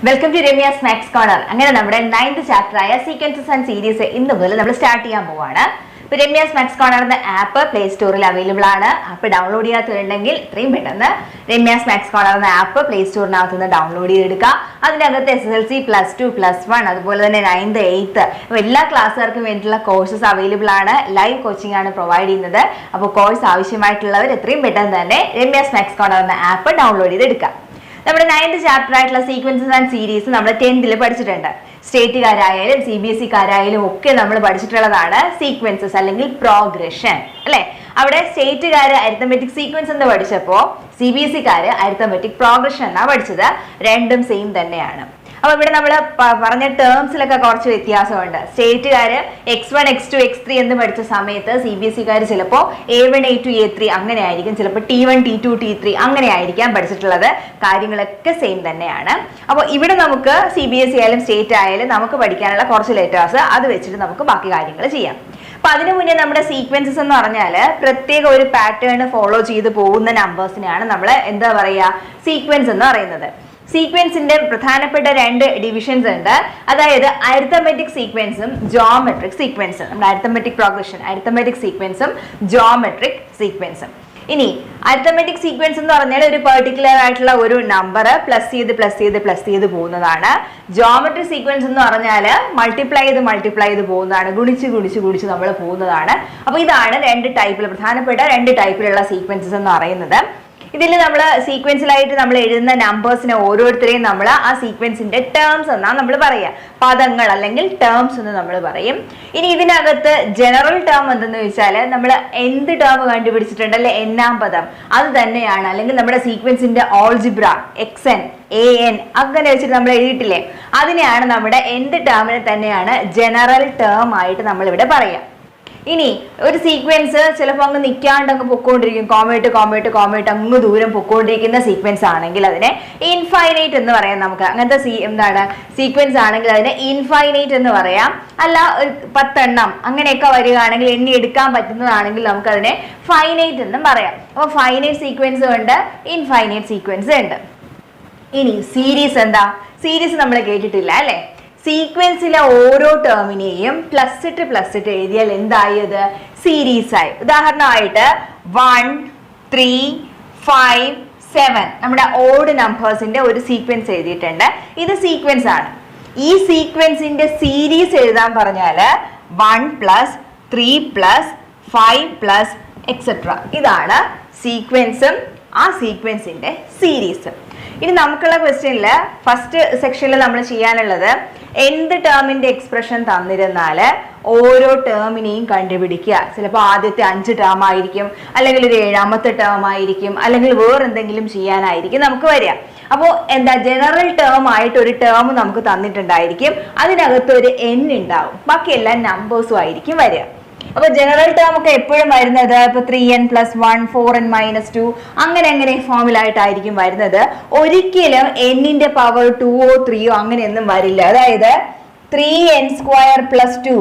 Welcome to Ramya's maths corner. അങ്ങനെ നമ്മുടെ 9th chapter ആയ സീക്വൻസസ് ആൻഡ് സീരീസ് ഇന്ന് മുതൽ നമ്മൾ സ്റ്റാർട്ട് ചെയ്യാൻ പോവാണ്. ഇപ്പോൾ രമ്യാസ് മാത്സ് കോർണർ എന്ന ആപ്പ് പ്ലേ സ്റ്റോറിൽ അവൈലബിൾ ആണ്. ആപ്പ് ഡൗൺലോഡ് ചെയ്യാത്തുണ്ടെങ്കിൽ ഇത്രയും പെട്ടെന്ന് രമ്യാസ് മാത്സ് കോർണർ എന്ന ആപ്പ് പ്ലേ സ്റ്റോറിനകത്ത് നിന്ന് ഡൗൺലോഡ് ചെയ്തെടുക്കുക. അതിനകത്ത് SSLC +2 +1 അതുപോലെ തന്നെ 9th 8th എല്ലാ ക്ലാസ്സുകാർക്കും വേണ്ടിയിട്ടുള്ള കോഴ്സസ് അവൈലബിൾ ആണ്. ലൈവ് കോച്ചിങ് ആണ് പ്രൊവൈഡ് ചെയ്യുന്നത്. അപ്പോൾ കോഴ്സ് ആവശ്യമായിട്ടുള്ളവർ എത്രയും പെട്ടെന്ന് തന്നെ രമ്യാസ് മാത്സ് കോർണർ എന്ന ആപ്പ് ഡൗൺലോഡ് ചെയ്തെടുക്കുക. നമ്മുടെ 9th ചാപ്റ്റർ ആയിട്ടുള്ള സീക്വൻസസ് ആൻഡ് സീരീസ് നമ്മൾ 10th പഠിച്ചിട്ടുണ്ട്. സ്റ്റേറ്റുകാരായാലും CBSE-കാരായാലും ഒക്കെ നമ്മൾ പഠിച്ചിട്ടുള്ളതാണ് സീക്വൻസസ് അല്ലെങ്കിൽ പ്രോഗ്രഷൻ അല്ലെ. അവിടെ സ്റ്റേറ്റുകാര് അരിത്തമെറ്റിക് സീക്വൻസ് എന്ന് പഠിച്ചപ്പോൾ CBSE-കാര് അരിത്തമെറ്റിക് പ്രോഗ്രഷൻ എന്നാ പഠിച്ചത്. രണ്ടും സെയിം തന്നെയാണ്. അപ്പൊ ഇവിടെ നമ്മൾ പറഞ്ഞ ടേംസിലൊക്കെ കുറച്ച് വ്യത്യാസമുണ്ട്. സ്റ്റേറ്റുകാര് x1 x2 x3 എന്ന് പഠിച്ച സമയത്ത് CBSE-കാര് ചിലപ്പോൾ A1 A2 A3 അങ്ങനെ ആയിരിക്കും, ചിലപ്പോൾ T1 T2 T3 അങ്ങനെ ആയിരിക്കാം പഠിച്ചിട്ടുള്ളത്. കാര്യങ്ങളൊക്കെ സെയിം തന്നെയാണ്. അപ്പോൾ ഇവിടെ നമുക്ക് CBSE ആയാലും സ്റ്റേറ്റ് ആയാലും നമുക്ക് പഠിക്കാനുള്ള കുറച്ച് ലെറ്റേഴ്സ് അത് വെച്ചിട്ട് നമുക്ക് ബാക്കി കാര്യങ്ങൾ ചെയ്യാം. അപ്പൊ അതിനു മുന്നേ നമ്മുടെ സീക്വൻസസ് എന്ന് പറഞ്ഞാൽ പ്രത്യേക ഒരു പാറ്റേൺ ഫോളോ ചെയ്ത് പോകുന്ന നമ്പേഴ്സിനെയാണ് നമ്മൾ എന്താ പറയുക, സീക്വൻസ് എന്ന് പറയുന്നത്. സീക്വൻസിന്റെ പ്രധാനപ്പെട്ട രണ്ട് ഡിവിഷൻസ് ഉണ്ട്. അതായത് അരിത്തമെറ്റിക് സീക്വൻസും ജോമെട്രിക് സീക്വൻസും. നമ്മുടെ അരിത്തമെറ്റിക് പ്രോഗ്രഷൻ, അരിത്തമെറ്റിക് സീക്വൻസും ജോമെട്രിക് സീക്വൻസും. ഇനി അരിത്തമെറ്റിക് സീക്വൻസ് എന്ന് പറഞ്ഞാൽ ഒരു പെർട്ടിക്കുലർ ആയിട്ടുള്ള ഒരു നമ്പർ പ്ലസ് ചെയ്ത് പോകുന്നതാണ്. ജോമെട്രിക് സീക്വൻസ് എന്ന് പറഞ്ഞാൽ മൾട്ടിപ്ലൈ ചെയ്ത് പോകുന്നതാണ്, ഗുണിച്ച് നമ്മൾ പോകുന്നതാണ്. അപ്പൊ ഇതാണ് പ്രധാനപ്പെട്ട രണ്ട് ടൈപ്പിലുള്ള സീക്വൻസസ് എന്ന് പറയുന്നത്. ഇതിൽ നമ്മൾ സീക്വൻസിലായിട്ട് നമ്മൾ എഴുതുന്ന നമ്പേഴ്സിനെ ഓരോരുത്തരെയും നമ്മൾ ആ സീക്വൻസിന്റെ ടേംസ് എന്നാണ് നമ്മൾ പറയുക. പദങ്ങൾ അല്ലെങ്കിൽ ടേംസ് എന്ന് നമ്മൾ പറയും. ഇനി ഇതിനകത്ത് ജനറൽ ടേം എന്തെന്ന് വെച്ചാൽ നമ്മൾ എന്ത് ടേം കണ്ടുപിടിച്ചിട്ടുണ്ട് അല്ലെ, n-ാം പദം അത് തന്നെയാണ്. അല്ലെങ്കിൽ നമ്മുടെ സീക്വൻസിന്റെ ഓൾജിബ്ര xn an അങ്ങനെ വെച്ചിട്ട് നമ്മൾ എഴുതിയിട്ടില്ലേ, അതിനെയാണ് നമ്മുടെ nth ടേമിനെ തന്നെയാണ് ജനറൽ ടേം ആയിട്ട് നമ്മൾ ഇവിടെ പറയാം. ഇനി ഒരു സീക്വൻസ് ചിലപ്പോൾ അങ്ങ് നിൽക്കാണ്ട് അങ്ങ് പൊക്കോണ്ടിരിക്കും, കോമേറ്റ് അങ്ങ് ദൂരം പൊക്കോണ്ടിരിക്കുന്ന സീക്വൻസ് ആണെങ്കിൽ അതിനെ ഇൻഫൈനൈറ്റ് എന്ന് പറയാം. നമുക്ക് അങ്ങനത്തെ സീക്വൻസ് ആണെങ്കിൽ അതിനെ ഇൻഫൈനൈറ്റ് എന്ന് പറയാം. അല്ല ഒരു 10 എണ്ണം അങ്ങനെയൊക്കെ വരികയാണെങ്കിൽ എണ്ണി എടുക്കാൻ പറ്റുന്നതാണെങ്കിൽ നമുക്ക് അതിനെ ഫൈനൈറ്റ് എന്നും പറയാം. അപ്പോൾ ഫൈനൈറ്റ് സീക്വൻസ് ഉണ്ട്, ഇൻഫൈനൈറ്റ് സീക്വൻസ് ഉണ്ട്. ഇനി സീരീസ് എന്താ? സീരീസ് നമ്മൾ കേട്ടിട്ടില്ല അല്ലെ. സീക്വൻസിലെ ഓരോ ടേമിനെയും പ്ലസ് ഇട്ട് എഴുതിയാൽ എന്തായത്, സീരീസ് ആയി. ഉദാഹരണമായിട്ട് 1 3 5 7 നമ്മുടെ ഓഡ് നമ്പേഴ്സിന്റെ ഒരു സീക്വൻസ് എഴുതിയിട്ടുണ്ട്. ഇത് സീക്വൻസ് ആണ്. ഈ സീക്വൻസിന്റെ സീരീസ് എഴുതാൻ പറഞ്ഞാല് 1 + 3 + 5 എക്സെട്ര. ഇതാണ് സീക്വൻസും ആ സീക്വൻസിന്റെ സീരീസും. ഇനി നമുക്കുള്ള ക്വസ്റ്റ്യനില് ഫസ്റ്റ് സെക്ഷനിൽ നമ്മൾ ചെയ്യാനുള്ളത് nth ടേമിന്റെ എക്സ്പ്രഷൻ തന്നിരുന്നാൽ ഓരോ ടേമിനെയും കണ്ടുപിടിക്കുക. ചിലപ്പോൾ ആദ്യത്തെ 5 ടേം ആയിരിക്കും, അല്ലെങ്കിൽ ഒരു 7ാമത്തെ ടേം ആയിരിക്കും, അല്ലെങ്കിൽ വേറെന്തെങ്കിലും ചെയ്യാനായിരിക്കും നമുക്ക് വരിക. അപ്പോൾ ജനറൽ ടേം ആയിട്ട് ഒരു ടേം നമുക്ക് തന്നിട്ടുണ്ടായിരിക്കും, അതിനകത്ത് ഒരു n ഉണ്ടാവും, ബാക്കി എല്ലാ നമ്പേഴ്സും ആയിരിക്കും വരിക. അപ്പൊ ജനറൽ ടേം ഒക്കെ എപ്പോഴും വരുന്നത് ഇപ്പൊ 3n + 1 4n - 2 അങ്ങനെ ഫോമിലായിട്ടായിരിക്കും വരുന്നത്. ഒരിക്കലും n-ന്റെ പവർ 2ഓ 3ഓ അങ്ങനെയൊന്നും വരില്ല. അതായത് 3n² + 2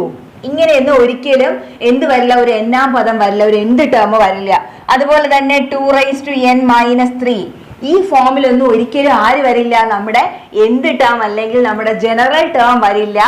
ഇങ്ങനെയൊന്നും ഒരിക്കലും എന്ത് വരില്ല, ഒരു n-ാം പദം വരില്ല, ഒരു nth ടേം വരില്ല. അതുപോലെ തന്നെ 2n - 3 ഈ ഫോമിലൊന്നും ഒരിക്കലും ആര് വരില്ല, നമ്മുടെ nth ടേം അല്ലെങ്കിൽ നമ്മുടെ ജനറൽ ടേം വരില്ല.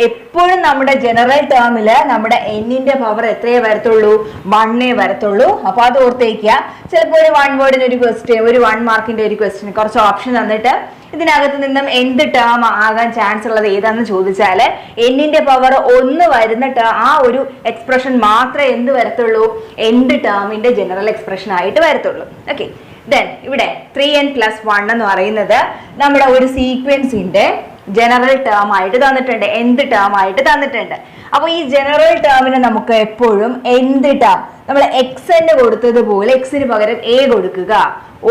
എപ്പോഴും നമ്മുടെ ജനറൽ ടേമില് നമ്മുടെ n-ന്റെ പവർ എത്രയേ വരത്തുള്ളൂ, 1 വരത്തുള്ളൂ. അപ്പൊ അത് ഓർത്തേക്കുക. ചിലപ്പോൾ ഒരു 1 വേർഡിന് ഒരു ക്വസ്റ്റ്യൻ, ഒരു 1 മാർക്കിന്റെ ഒരു ക്വസ്റ്റ്യൻ കുറച്ച് ഓപ്ഷൻ തന്നിട്ട് ഇതിനകത്ത് നിന്നും nth ടേം ആകാൻ ചാൻസ് ഉള്ളത് ഏതാന്ന് ചോദിച്ചാല് n-ന്റെ പവർ 1 വരുന്ന ആ ഒരു എക്സ്പ്രഷൻ മാത്രമേ എന്ത് വരത്തുള്ളൂ, nth ടേമിന്റെ ജനറൽ എക്സ്പ്രഷൻ ആയിട്ട് വരത്തുള്ളൂ. ഓക്കെ, ദെൻ ഇവിടെ 3n + 1 എന്ന് പറയുന്നത് നമ്മുടെ ഒരു സീക്വൻസിന്റെ ജനറൽ ടേം ആയിട്ട് തന്നിട്ടുണ്ട്, nth ടേം ആയിട്ട് തന്നിട്ടുണ്ട്. അപ്പൊ ഈ ജനറൽ ടേമിനെ നമുക്ക് എപ്പോഴും nth ടേം നമ്മൾ xn കൊടുത്തതുപോലെ xന് പകരം a കൊടുക്കുക.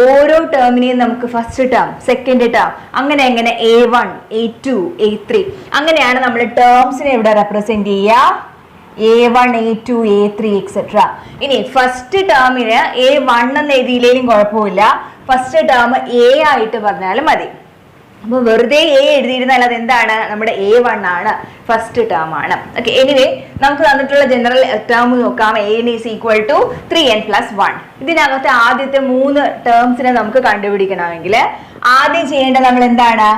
ഓരോ ടേമിനെയും നമുക്ക് ഫസ്റ്റ് ടേം, സെക്കൻഡ് ടേം അങ്ങനെ A1 A2 A3 അങ്ങനെയാണ് നമ്മൾ ടേംസിനെ ഇവിടെ റെപ്രസെന്റ് ചെയ്യുക. A1 A2 A3 etcetera. ഇനി ഫസ്റ്റ് ടേമിന് A1 എന്ന് എഴുതിയില്ലെങ്കിലും കുഴപ്പമില്ല, ഫസ്റ്റ് ടേം A ആയിട്ട് പറഞ്ഞാലും മതി. അപ്പൊ വെറുതെ A എഴുതിയിരുന്നാൽ അത് എന്താണ്, നമ്മുടെ A1 ആണ്, ഫസ്റ്റ് ടേം ആണ്. ഓക്കെ, എനിവേ നമുക്ക് തന്നിട്ടുള്ള ജനറൽ ടേം നോക്കാം. n = 3n + 1. ഇതിനകത്ത് ആദ്യത്തെ 3 ടേംസിനെ നമുക്ക് കണ്ടുപിടിക്കണമെങ്കിൽ ആദ്യം ചെയ്യേണ്ടത് നമ്മൾ എന്താണ്,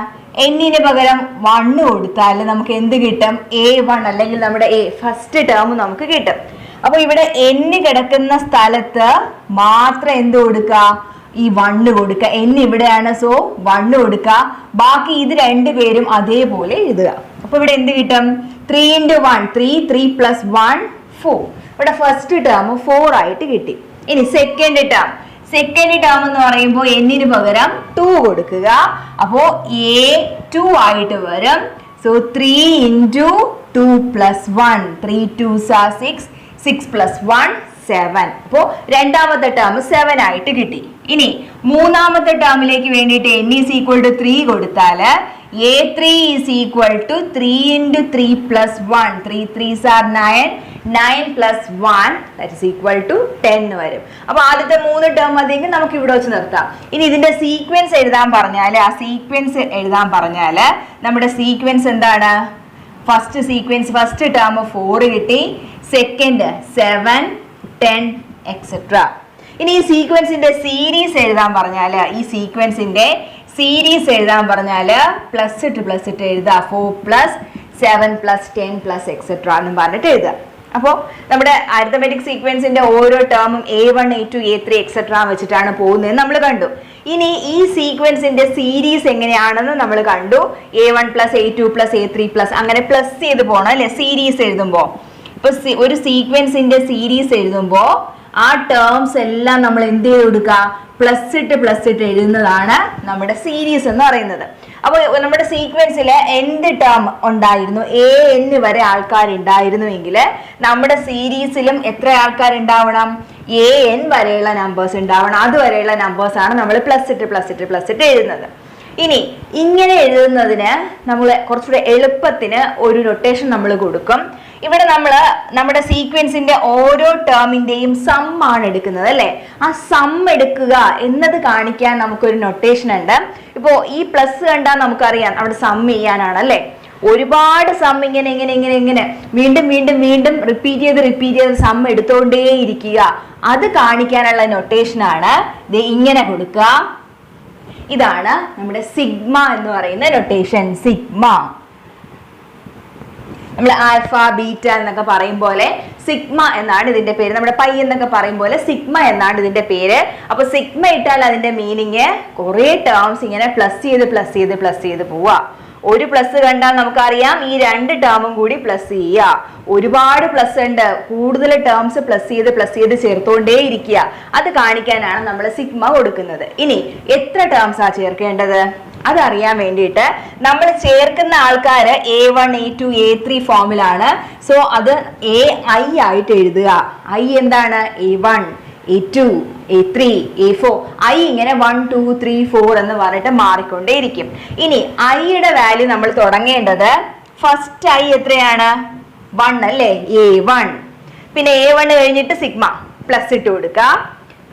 എന്നിന് പകരം 1 കൊടുത്താൽ നമുക്ക് എന്ത് കിട്ടും? A1 അല്ലെങ്കിൽ നമ്മുടെ ഫസ്റ്റ് ടേം നമുക്ക് കിട്ടും. അപ്പൊ ഇവിടെ n കിടക്കുന്ന സ്ഥലത്ത് മാത്രം എന്ത് കൊടുക്കുക? ഈ 1 കൊടുക്കുക. n ഇവിടെയാണ്, സോ 1 കൊടുക്കുക. ബാക്കി ഇത് രണ്ടുപേരും അതേപോലെ എഴുതുക. അപ്പൊ ഇവിടെ എന്ത് കിട്ടും? 3 into 1 3, 3 plus 1 4. ഇവിടെ ഫസ്റ്റ് ടേം 4 ആയിട്ട് കിട്ടി. ഇനി സെക്കൻഡ് ടേം എന്ന് പറയുമ്പോൾ എന്നിന് പകരം 2 കൊടുക്കുക. അപ്പോ A2 ആയിട്ട് വരും. So 3 into 2 plus 1 3 2s are 6 6 plus 1 7. അപ്പോ രണ്ടാമത്തെ ടേം 7 ആയിട്ട് കിട്ടി. ഇനി മൂന്നാമത്തെ ടേമിലേക്ക് വേണ്ടിയിട്ട് n is equal to 3 കൊടുത്താൽ A3 is equal to 3 into 3 plus 1 3 3s are 9 9 plus 1 that is equal to 10 വരും. അപ്പൊ ആദ്യത്തെ 3 ടേം മതിയെങ്കിൽ നമുക്ക് ഇവിടെ വെച്ച് നിർത്താം. ഇനി ഇതിന്റെ സീക്വൻസ് എഴുതാൻ പറഞ്ഞാൽ നമ്മുടെ സീക്വൻസ് എന്താണ്? ഫസ്റ്റ് ടേം 4 കിട്ടി, സെക്കൻഡ് 7 10 എക്സെട്ര. ഇനി ഈ സീക്വൻസിന്റെ സീരീസ് എഴുതാൻ പറഞ്ഞാൽ പ്ലസ് ഇട്ട് എഴുതാം. 4 plus 7 plus 10 plus എക്സെട്ര എന്നും പറഞ്ഞിട്ട് എഴുതുക. അപ്പോൾ നമ്മുടെ അരിത്തമെറ്റിക് സീക്വൻസിന്റെ ഓരോ ടേമും A1 A2 A3 എക്സെട്ര വെച്ചിട്ടാണ് പോകുന്നത് നമ്മൾ കണ്ടു. ഇനി ഈ സീക്വൻസിന്റെ സീരീസ് എങ്ങനെയാണെന്ന് നമ്മൾ കണ്ടു. A1 plus A2 plus A3 plus അങ്ങനെ പ്ലസ് ചെയ്ത് പോകണം അല്ലെ സീരീസ് എഴുതുമ്പോൾ. ഇപ്പൊ ഒരു സീക്വൻസിന്റെ സീരീസ് എഴുതുമ്പോൾ ആ ടേംസ് എല്ലാം നമ്മൾ എന്ത് ചെയ്ത് കൊടുക്കുക? പ്ലസ് ഇട്ട് എഴുതുന്നതാണ് നമ്മുടെ സീരീസ് എന്ന് പറയുന്നത്. അപ്പോൾ നമ്മുടെ സീക്വൻസിൽ എന്ത് ടേം ഉണ്ടായിരുന്നു? AN വരെ ആൾക്കാരുണ്ടായിരുന്നുവെങ്കിൽ നമ്മുടെ സീരീസിലും എത്ര ആൾക്കാരുണ്ടാവണം? AN വരെയുള്ള നമ്പേഴ്സ് ഉണ്ടാവണം. അതുവരെയുള്ള നമ്പേഴ്സ് ആണ് നമ്മൾ പ്ലസ് ഇട്ട് എഴുതുന്നത്. ഇനി ഇങ്ങനെ എഴുതുന്നതിന് നമ്മൾ കുറച്ചുകൂടെ എളുപ്പത്തിന് ഒരു നൊട്ടേഷൻ നമ്മൾ കൊടുക്കും. ഇവിടെ നമ്മുടെ സീക്വൻസിന്റെ ഓരോ ടേമിന്റെയും സം ആണ് എടുക്കുന്നത് അല്ലെ. ആ സം എടുക്കുക എന്നത് കാണിക്കാൻ നമുക്കൊരു നൊട്ടേഷൻ ഉണ്ട്. ഇപ്പോ ഈ പ്ലസ് കണ്ടാൽ നമുക്കറിയാം അവിടെ സം ചെയ്യാനാണ് അല്ലെ. ഒരുപാട് സം ഇങ്ങനെ വീണ്ടും റിപ്പീറ്റ് ചെയ്ത് സം എടുത്തോണ്ടേ ഇരിക്കുക. അത് കാണിക്കാനുള്ള നൊട്ടേഷനാണ് ഇങ്ങനെ കൊടുക്കുക. ഇതാണ് നമ്മുടെ സിഗ്മ എന്ന് പറയുന്ന നൊട്ടേഷൻ. സിഗ്മ നമ്മൾ ആൽഫ ബീറ്റ എന്നൊക്കെ പറയും പോലെ സിഗ്മ എന്നാണ് ഇതിന്റെ പേര്. നമ്മുടെ പൈ എന്നൊക്കെ പറയും പോലെ സിഗ്മ എന്നാണ് ഇതിന്റെ പേര്. അപ്പൊ സിഗ്മ ഇട്ടാൽ അതിന്റെ മീനിങ് കുറെ ടേംസ് ഇങ്ങനെ പ്ലസ് ചെയ്ത് പോവാ. ഒരു പ്ലസ് കണ്ടാൽ നമുക്കറിയാം ഈ രണ്ട് ടേമും കൂടി പ്ലസ് ചെയ്യുക. ഒരുപാട് പ്ലസ് ഉണ്ട്, കൂടുതൽ ടേംസ് പ്ലസ് ചെയ്ത് ചേർത്തോണ്ടേ ഇരിക്കുക. അത് കാണിക്കാനാണ് നമ്മൾ സിഗ്മ കൊടുക്കുന്നത്. ഇനി എത്ര ടേംസ് ആ ചേർക്കേണ്ടത് അതറിയാൻ വേണ്ടിയിട്ട് നമ്മൾ ചേർക്കുന്ന ആൾക്കാര് A1 A2 A3 ഫോമിലാണ്. സോ അത് AI ആയിട്ട് എഴുതുക. I എന്താണ്? A1 A2 A3 A4 I ഇങ്ങനെ 1 2 3 4 എന്ന് പറഞ്ഞിട്ട് മാറിക്കൊണ്ടേയിരിക്കും. ഇനി ഐയുടെ വാല്യൂ നമ്മൾ തുടങ്ങേണ്ടത് ഫസ്റ്റ് I എത്രയാണ്? 1 അല്ലേ? A1. പിന്നെ A1 കഴിഞ്ഞിട്ട് സിഗ്മ പ്ലസ് ഇട്ട് കൊടുക്കുക.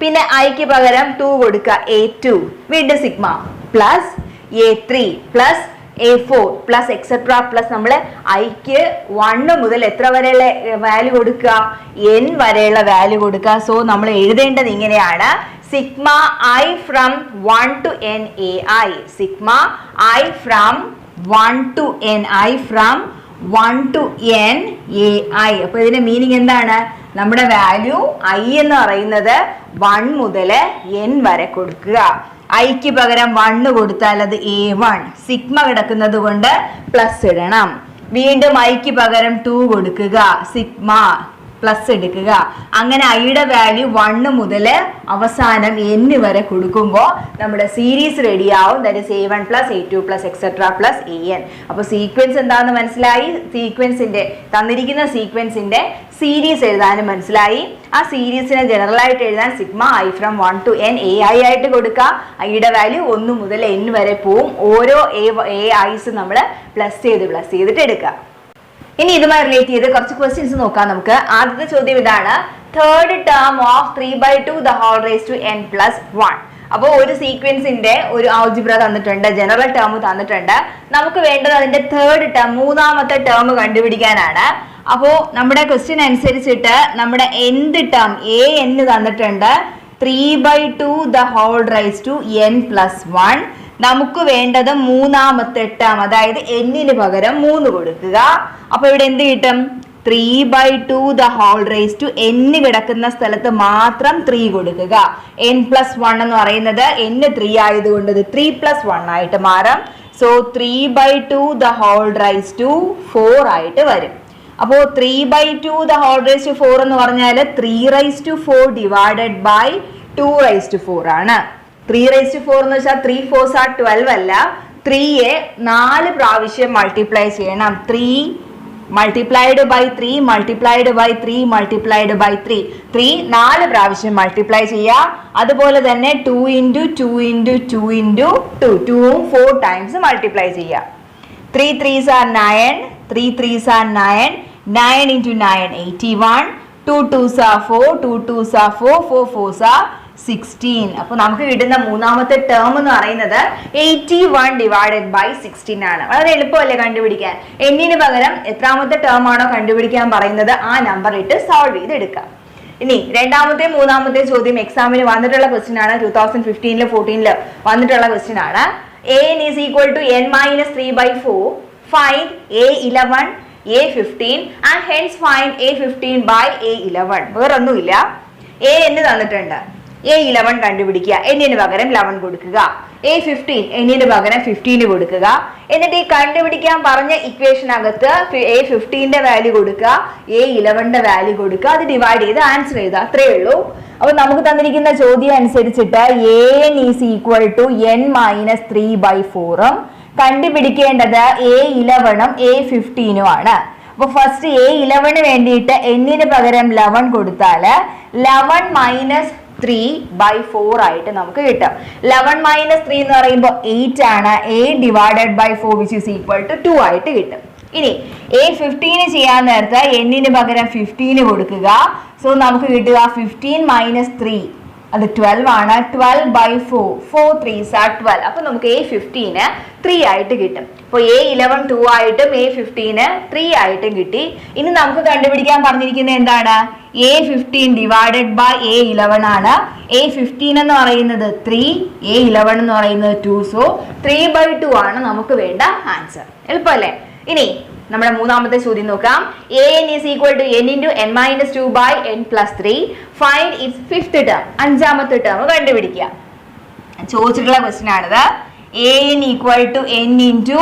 പിന്നെ ഐക്ക് പകരം 2 കൊടുക്കുക. A2 വീണ്ടും sigma plus A3 plus A4 plus etcetera plus നമ്മൾ ഐക്ക് 1 മുതൽ എത്ര വരെയുള്ള വാല്യൂ കൊടുക്കുക? n വരെയുള്ള വാല്യൂ കൊടുക്കുക. സോ നമ്മൾ എഴുതേണ്ടത് ഇങ്ങനെയാണ്: sigma I from 1 to n AI. Sigma I from 1 to n I from 1 to n AI. അപ്പൊ ഇതിന്റെ മീനിങ് എന്താണ്? നമ്മുടെ വാല്യൂ I എന്ന് പറയുന്നത് 1 മുതൽ n വരെ കൊടുക്കുക. ഐക്ക് പകരം 1 കൊടുത്താൽ അത് A1. സിഗ്മ കിടക്കുന്നത് കൊണ്ട് പ്ലസ് ഇടണം. വീണ്ടും ഐക്ക് പകരം 2 കൊടുക്കുക. സിഗ്മ പ്ലസ് എടുക്കുക. അങ്ങനെ ഐയുടെ വാല്യൂ 1 മുതൽ അവസാനം n വരെ കൊടുക്കുമ്പോൾ നമ്മുടെ സീരീസ് റെഡിയാവും. That is A1 plus A2 plus etcetera plus AN. അപ്പോൾ സീക്വൻസ് എന്താണെന്ന് മനസ്സിലായി. തന്നിരിക്കുന്ന സീക്വൻസിന്റെ സീരീസ് എഴുതാനും മനസ്സിലായി. ആ സീരീസിനെ ജനറൽ ആയിട്ട് എഴുതാൻ sigma I from 1 to n AI ആയിട്ട് കൊടുക്കുക. ഐയുടെ വാല്യൂ 1 മുതൽ n വരെ പോവും. ഓരോ AIs നമ്മൾ പ്ലസ് ചെയ്തിട്ട് എടുക്കുക. ഇനി ഇതുമായി റിലേറ്റ് ചെയ്ത് കുറച്ച് ക്വസ്റ്റ്യൻസ് നോക്കാം നമുക്ക്. ആദ്യത്തെ ചോദ്യം ഇതാണ്: third term of 3/2 the whole raised to n plus 1. അപ്പോൾ ഒരു സീക്വൻസിന്റെ ഒരു ആൾജിബ്ര തന്നിട്ടുണ്ട്, ജനറൽ ടേം തന്നിട്ടുണ്ട്. നമുക്ക് വേണ്ടത് അതിന്റെ തേർഡ് ടേം, മൂന്നാമത്തെ ടേം കണ്ടുപിടിക്കാനാണ്. അപ്പോൾ നമ്മുടെ ക്വസ്റ്റ്യൻ അനുസരിച്ചിട്ട് നമ്മുടെ nth ടേം an തന്നിട്ടുണ്ട് 3/2 the whole raised to n plus 1. നമുക്ക് വേണ്ടത് മൂന്നാമത്തെ ടേം, അതായത് എന്നിന് പകരം 3 കൊടുക്കുക. അപ്പൊ ഇവിടെ എന്ത് കിട്ടും? 3/2 the whole raised to n കിടക്കുന്ന സ്ഥലത്ത് മാത്രം 3 കൊടുക്കുക. n+1 എന്ന് പറയുന്നത് n 3 ആയതുകൊണ്ട് ഇത് 3+1 ആയിട്ട് മാറും. So 3/2 the whole raised to 4 ആയിട്ട് വരും. അപ്പോൾ 3/2 the whole raised to 4 എന്ന് പറഞ്ഞാൽ 3/4 divided by 2/4 ആണ്. 3/4 എന്ന് വെച്ചാൽ 3 4s are 12 അല്ല, 3യെ 4 പ്രാവശ്യം മൾട്ടിപ്ലൈ ചെയ്യണം. 3 multiplied by 3 multiplied by 3 multiplied by 3 3 4 പ്രാവശ്യം മൾട്ടിപ്ലൈ ചെയ്യുക. അതുപോലെ തന്നെ 2 into 2 into 2 into 2 2 4 times multiply ചെയ്യുക. 3 3s are 9, 3 3s are 9, 9 into 9 81, 2 2s are 4, 2 2s are 4, 4 4s are 16. അപ്പോൾ നമുക്ക് കിട്ടുന്ന മൂന്നാമത്തെ ടേം എന്ന് പറയുന്നത് 81 divided by 16 ആണ്. വളരെ എളുപ്പമല്ലേ കണ്ടുപിടിക്കാൻ? എന്നിന് പകരം എത്രാമത്തെ ടേം ആണോ കണ്ടുപിടിക്കാൻ പറയുന്നത് ആ നമ്പർ ഇട്ട് സോൾവ് ചെയ്തെടുക്കാം. ഇനി രണ്ടാമത്തെ മൂന്നാമത്തെ ചോദ്യം എക്സാമിന് വന്നിട്ടുള്ള ക്വസ്റ്റ്യൻ ആണ്. 2015 14 വന്നിട്ടുള്ള ക്വസ്റ്റ്യൻ ആണ്. an is equal to n minus 3/4, find a11 a15 and hence find a15 by a11. വേറൊന്നുമില്ല. a എന്ന് തന്നിട്ടുണ്ട്, a11 കണ്ടുപിടിക്കുക, എന്നിന് പകരം 11 കൊടുക്കുക. a15 എന്നിന് പകരം 15 കൊടുക്കുക. എന്നിട്ട് ഈ കണ്ടുപിടിക്കാൻ പറഞ്ഞ ഇക്വേഷനകത്ത് a15ന്റെ വാല്യൂ കൊടുക്കുക, a11ന്റെ വാല്യൂ കൊടുക്കുക, അത് ഡിവൈഡ് ചെയ്ത് ആൻസർ ചെയ്താൽ അത്രേ ഉള്ളൂ. അപ്പൊ നമുക്ക് തന്നിരിക്കുന്ന ചോദ്യം അനുസരിച്ചിട്ട് an is equal to n minus 3/4 കണ്ടുപിടിക്കേണ്ടത് a11 a15 ആണ്. അപ്പൊ ഫസ്റ്റ് a11 വേണ്ടിയിട്ട് എന്നിന് പകരം 11 കൊടുത്താൽ 11 minus 3/4 ആയിട്ട് നമുക്ക് കിട്ടും. 11 minus 3 എന്ന് പറയുമ്പോൾ 8 ആണ്. a divided by 4 which is equal to 2 ആയിട്ട് കിട്ടും. ഇനി a15 ചെയ്യാൻ നേരത്തെ എന്നിന് പകരം 15 കൊടുക്കുക. സോ നമുക്ക് കിട്ടുക 15 minus 3, അത് 12 ആണ്. 12/4, 4 3s are 12. അപ്പൊ നമുക്ക് a15 3 ആയിട്ട് കിട്ടും. അപ്പോൾ a11 2 ആയിട്ടും a15 3 ആയിട്ടും കിട്ടി. ഇനി നമുക്ക് കണ്ടുപിടിക്കാൻ പറഞ്ഞിരിക്കുന്നത് എന്താണ്? a15 divided by a11 ആണ്. a15 എന്ന് പറയുന്നത് 3, a11 എന്ന് പറയുന്നത് 2. സോ 3/2 ആണ് നമുക്ക് വേണ്ട ആൻസർ. എളുപ്പമല്ലേ? ഇനി നമ്മുടെ മൂന്നാമത്തെ ചോദ്യം നോക്കാം. an is equal to n into n minus 2 by n plus 3. Find its fifth term. അഞ്ചാമത്തെ ടേം കണ്ടുപിടിക്കുക. ചോദിച്ചിട്ടുള്ള ക്വസ്റ്റ്യൻ ആണിത്. an equal to n into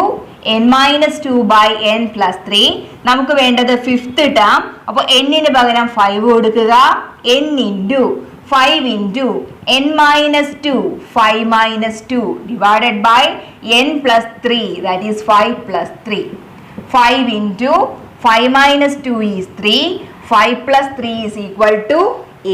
n minus 2 by n plus 3. നമുക്ക് വേണ്ടത് ഫിഫ്ത്ത് ടേം. അപ്പോൾ എന്നിന് പകരം 5 കൊടുക്കുക. n into 5 into n minus 2, 5 minus 2 divided by n plus 3, that is 5 plus 3. 5 into 5 minus 2 is 3. 5 plus 3 is equal to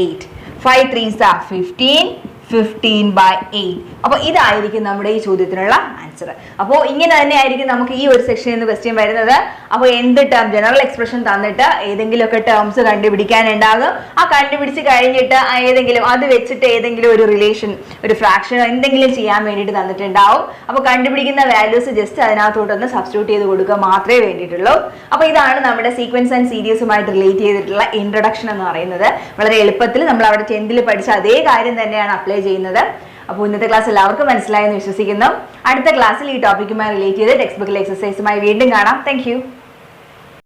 8. 5 3s are 15. 15/8. അപ്പോൾ ഇതായിരിക്കും നമ്മുടെ ഈ ചോദ്യത്തിനുള്ള ആൻസർ. അപ്പോൾ ഇങ്ങനെ തന്നെ ആയിരിക്കും നമുക്ക് ഈ ഒരു സെക്ഷനിൽ നിന്ന് ക്വസ്റ്റ്യൻ വരുന്നത്. അപ്പോൾ എന്ത് ടേം, ജനറൽ എക്സ്പ്രഷൻ തന്നിട്ട് ഏതെങ്കിലുമൊക്കെ ടേംസ് കണ്ടുപിടിക്കാനുണ്ടാകും. ആ കണ്ടുപിടിച്ച് കഴിഞ്ഞിട്ട് ഏതെങ്കിലും അത് വെച്ചിട്ട് ഏതെങ്കിലും ഒരു റിലേഷൻ, ഒരു ഫ്രാക്ഷൻ എന്തെങ്കിലും ചെയ്യാൻ വേണ്ടിയിട്ട് തന്നിട്ടുണ്ടാവും. അപ്പോൾ കണ്ടുപിടിക്കുന്ന വാല്യൂസ് ജസ്റ്റ് അതിനകത്തോട്ടൊന്ന് സബ്സ്റ്റിറ്റ്യൂട്ട് ചെയ്ത് കൊടുക്കുക മാത്രമേ വേണ്ടിയിട്ടുള്ളൂ. അപ്പോൾ ഇതാണ് നമ്മുടെ സീക്വൻസ് ആൻഡ് സീരീസുമായിട്ട് റിലേറ്റ് ചെയ്തിട്ടുള്ള ഇൻട്രൊഡക്ഷൻ എന്ന് പറയുന്നത്. വളരെ എളുപ്പത്തിൽ നമ്മൾ അവിടെ 10th പഠിച്ച അതേ കാര്യം തന്നെയാണ് അപ്ലൈ ചെയ്യുന്നത്. അപ്പോൾ ഇന്നത്തെ ക്ലാസ് എല്ലാവർക്കും മനസ്സിലായെന്ന് വിശ്വസിക്കുന്നു. അടുത്ത ക്ലാസ്സിൽ ഈ ടോപ്പിക്കുമായി റിലേറ്റ് ചെയ്ത് ടെക്സ്റ്റ് ബുക്കിലെ എക്സസൈസുമായി വീണ്ടും കാണാം. താങ്ക്